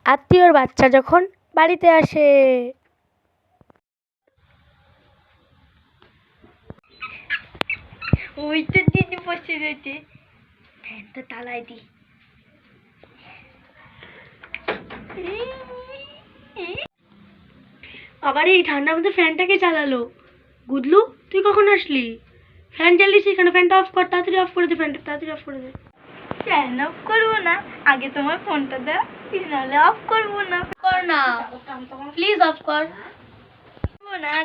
আত্মীয়র বাচ্চা যখন বাড়িতে আসে। ওই তো দিদি বসে রয়েছে, ফ্যানটা তালায় দি। আবার এই ঠান্ডার মধ্যে ফ্যানটাকে চালালো। গুদলু, তুই কখন আসলি? ফ্যান চালিয়েছিস এখানে, ফ্যানটা অফ কর, তাড়াতাড়ি অফ করে দে, ফ্যানটা তাড়াতাড়ি অফ করে দে। ফ্যান অফ করবো না, আগে তোমার ফোনটা দাও, নাহলে অফ করবো না। কর না, প্লিজ অফ কর।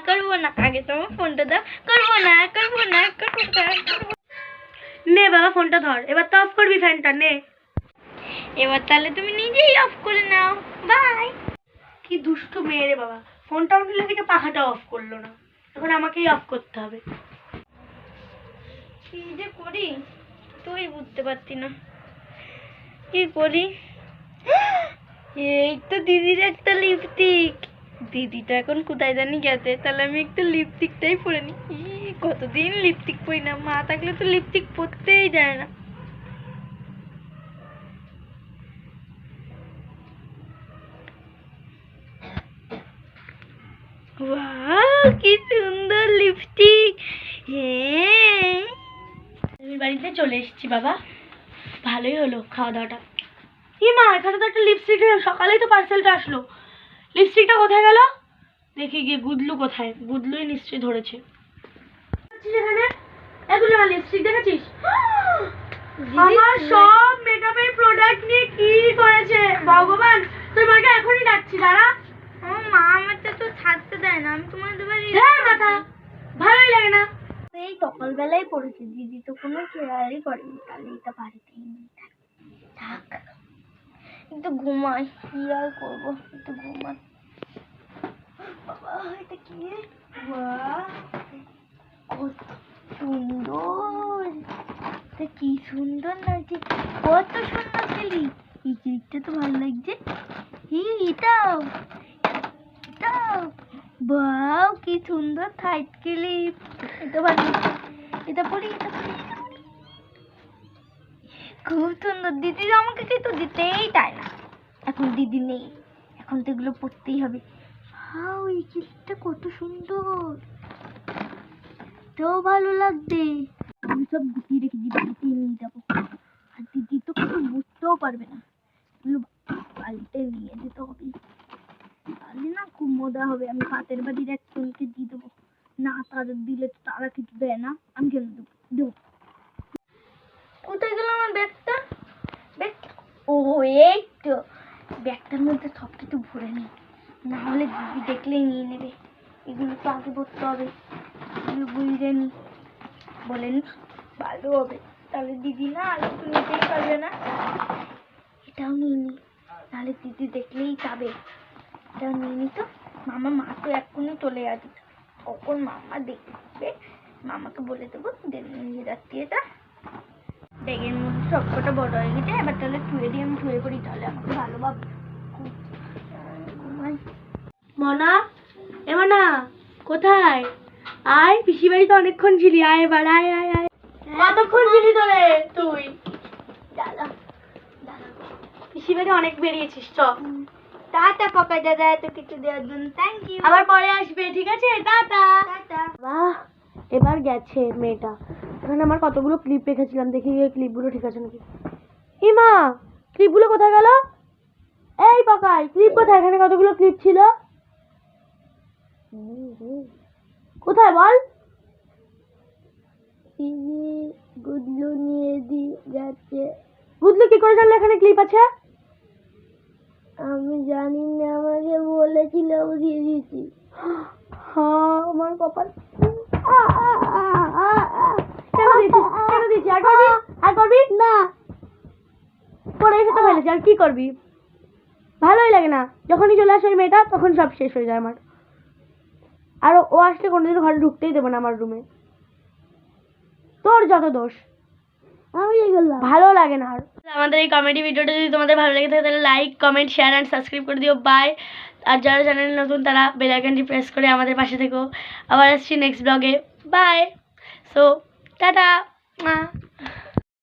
করবো না, আগে তোমার ফোনটা দাও। করবো না। নে বাবা ফোনটা ধর, এবার তো অফ করবি ফ্যানটা, নে। এবার তাহলে তুমি নিজেই অফ করে নাও। বাই। কি দুষ্টু মেয়ে রে বাবা, ফোনটা অন করলে দেখে পাখাটা অফ করলো না, এখন আমাকেই অফ করতে হবে। কি যে করি তুই বুঝতে পারতি না, কি করি। এই তো দিদির একটা লিপস্টিক, দিদিটা এখন কোথায় জানি গেছে, তাহলে আমি একটু লিপস্টিকটাই পরে নি। কতদিন লিপস্টিক পরি না, মা থাকলে তো লিপস্টিক পরতেই যায় না। ওয়াও কি সুন্দর লিপস্টিক। হ্যাঁ, আমি বাড়িতে চলে এসেছি বাবা, ভালোই হলো খাওয়া দাওয়াটা। কি মা, এখানে তো একটা লিপস্টিক, সকালেই তো পার্সেলটা আসলো, লিপস্টিকটা কোথায় গেল? দেখি গিয়ে গুদলু কোথায়, গুদলুই নিশ্চয়ই ধরেছে। এখানে এগুলো লিপস্টিক দেখেছিস? আমার সব মেকআপের প্রোডাক্ট নিয়ে কি করেছে ভগবান, তোর মাকে এখনই ডাকছি, দাঁড়া। আমার মা আমাকে তো থাকতে দেয় না, আমি তোমাদের বাড়ি মাথা ভালোই লাগে না। এই সকালবেলায় পড়েছে, দিদি তো কোনো কেয়ারই করেনি, তাহলে এটা বাড়িতেই নেই, থাক একটু ঘুমাই, কি আর করবো, একটু ঘুমাই। বাবা এটা কি, কত সুন্দর, কি সুন্দর লাগছে, কত সুন্দর খেলি, এই ক্লিপটা তো ভালো লাগছে। এটাও বাও কি সুন্দর থাইট ক্লিপ, এটা ভালো, এটা পরি, খুব সুন্দর। দিদি আমাকে কিন্তু দিতেই চায় না, এখন দিদি নেই, এখন তো এগুলো পড়তেই হবে। এই ক্লিপটা কত সুন্দর, তো ভালো লাগছে। আমি সব গুটিয়ে রেখে দিদি নিয়ে যাবো, আর দিদি তো কিছু বুঝতেও পারবে না, এগুলো বাড়িতে নিয়ে যেতে হবে, তাহলে না খুব মজা হবে। আমি পাতের বাড়ির একজনকে দিয়ে দেবো, না তাদের দিলে তো তারা কিছু দেয় না, আমি কেন দেবো। কোথায় গেল আমার ব্যাগটা? ও এই তো, ব্যাগটার মধ্যে সব কিছু ভরে নিই, না হলে দিদি দেখলেই নিয়ে নেবে। এগুলো তো আগে ভরতে হবে, এগুলো বুঝে নি, বলেন ভালো হবে, তাহলে দিদি না আর একটু নিতেই পারবে না। এটাও নিয়ে নি, তাহলে দিদি দেখলেই যাবে, এটাও নিয়ে নি। তো মা তো এক্ষুনি চলে আসবে, কখন মামা দেখবে, মামাকে বলে দেবো নিয়ে যাচ্ছি। এটা ব্যাগের মধ্যে সবকটা বড় হয়ে গেছে, এবার তাহলে ধুয়ে দিয়ে আমি ধুয়ে পড়ি, তাহলে আমাকে ভালো ভাব ঘুমাই। মনা, এ মনা কোথায়? আয়, পিসি বাড়িতে অনেকক্ষণ ছিলি, আয় এবার, আয় আয় আয়। কতক্ষণ ছিলি তোরে তুই? দাদা পিসি বাড়ি অনেক বেরিয়েছিস, চ। টাটা পাপা, দাদা এত কিছু দেওয়ার জন্য থ্যাংক ইউ। আবার পরে আসবে, ঠিক আছে, টাটা। টাটা। বাহ, এবার গেছে মেয়েটা। এখানে আমার কতগুলো ক্লিপ রেখেছিলাম, দেখি এই ক্লিপগুলো ঠিক আছে নাকি। মা, ক্লিপগুলো কোথায় গেল? এই পাকাই, ক্লিপ কোথায়? এখানে কতগুলো ক্লিপ ছিল, কোথায় বল? গুদলু নিয়ে যাচ্ছে। গুদলু কি করে জানলো এখানে ক্লিপ আছে? আমি জানি না, আমাকে বলেছিল, দিয়ে দিয়েছি। হ্যাঁ, আমার কপাল। কেন দিয়েছিস? আর করবি না, পরে এসে তো ফেলেছি, আর কি করবি? ভালোই লাগে না, যখনই চলে আসে ওই মেয়েটা তখন সব শেষ হয়ে যায় আমার। আর ও আসলে কোনোদিন ঘরে ঢুকতেই দেবো না আমার রুমে। তোর যত দোষ, আমি এগুলো ভালো লাগে না। আর আমাদের এই কমেডি ভিডিওটা যদি তোমাদের ভালো লাগে থাকে তাহলে like, comment, share and subscribe করে দিও। বাই। আর যারা চ্যানেল নতুন তারা বেল আইকনটি প্রেস করে আমাদের পাশে থেকো। আবার আসছি নেক্সট ব্লগে। বাই। So tata.